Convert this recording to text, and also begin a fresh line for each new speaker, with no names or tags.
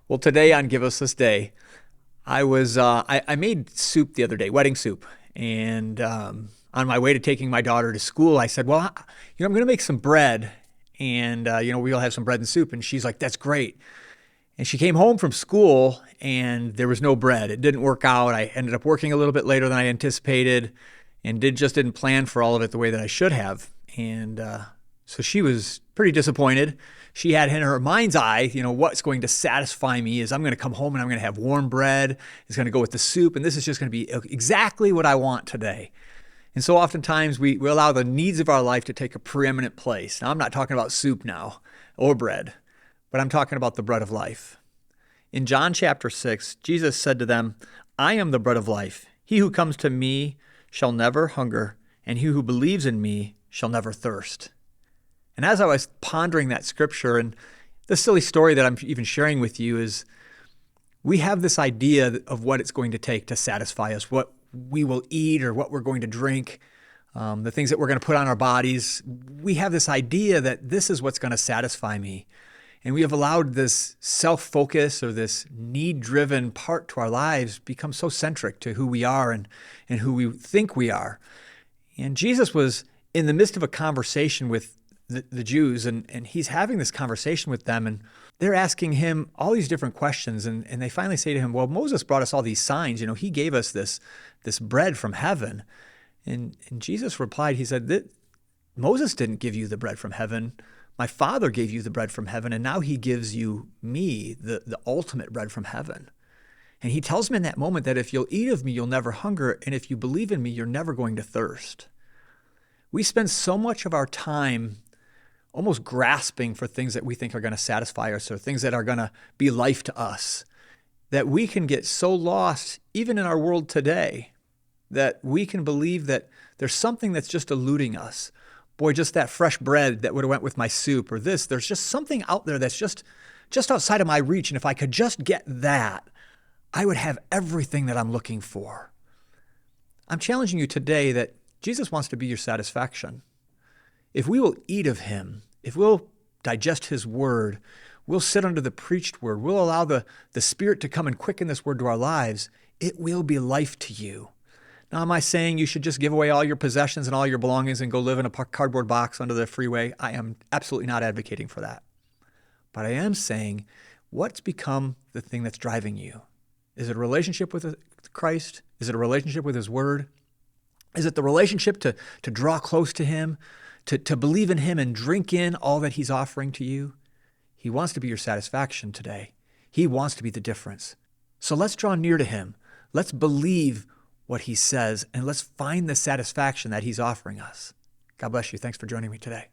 Well, today on Give Us This Day, I made soup the other day, wedding soup, and on my way to taking my daughter to school, I said, "Well, I'm going to make some bread, and we'll have some bread and soup." And she's like, "That's great." And she came home from school, and there was no bread. It didn't work out. I ended up working a little bit later than I anticipated, and didn't plan for all of it the way that I should have. And so she was pretty disappointed. She had in her mind's eye, what's going to satisfy me is I'm going to come home and I'm going to have warm bread. It's going to go with the soup, and this is just going to be exactly what I want today. And so oftentimes we allow the needs of our life to take a preeminent place. Now, I'm not talking about soup now or bread, but I'm talking about the bread of life. In John chapter 6, Jesus said to them, "I am the bread of life. He who comes to me shall never hunger, and he who believes in me shall never thirst." And as I was pondering that scripture, and the silly story that I'm even sharing with you is, we have this idea of what it's going to take to satisfy us, what we will eat or what we're going to drink, the things that we're going to put on our bodies. We have this idea that this is what's going to satisfy me. And we have allowed this self-focus or this need-driven part to our lives become so centric to who we are and who we think we are. And Jesus was in the midst of a conversation with the Jews, and he's having this conversation with them, and they're asking him all these different questions, and they finally say to him, "Well, Moses brought us all these signs. He gave us this bread from heaven." And Jesus replied, he said, "Moses didn't give you the bread from heaven. My Father gave you the bread from heaven, and now he gives you me, the ultimate bread from heaven." And he tells him in that moment that if you'll eat of me, you'll never hunger, and if you believe in me, you're never going to thirst. We spend so much of our time almost grasping for things that we think are going to satisfy us or things that are going to be life to us, that we can get so lost, even in our world today, that we can believe that there's something that's just eluding us. Boy, just that fresh bread that would have went with my soup, or this, there's just something out there that's just outside of my reach. And if I could just get that, I would have everything that I'm looking for. I'm challenging you today that Jesus wants to be your satisfaction. If we will eat of him, if we'll digest his word, we'll sit under the preached word, we'll allow the Spirit to come and quicken this word to our lives, it will be life to you. Now, am I saying you should just give away all your possessions and all your belongings and go live in a cardboard box under the freeway? I am absolutely not advocating for that. But I am saying, what's become the thing that's driving you? Is it a relationship with Christ? Is it a relationship with his word? Is it the relationship to draw close to him, to believe in him and drink in all that he's offering to you? He wants to be your satisfaction today. He wants to be the difference. So let's draw near to him. Let's believe what he says, and let's find the satisfaction that he's offering us. God bless you. Thanks for joining me today.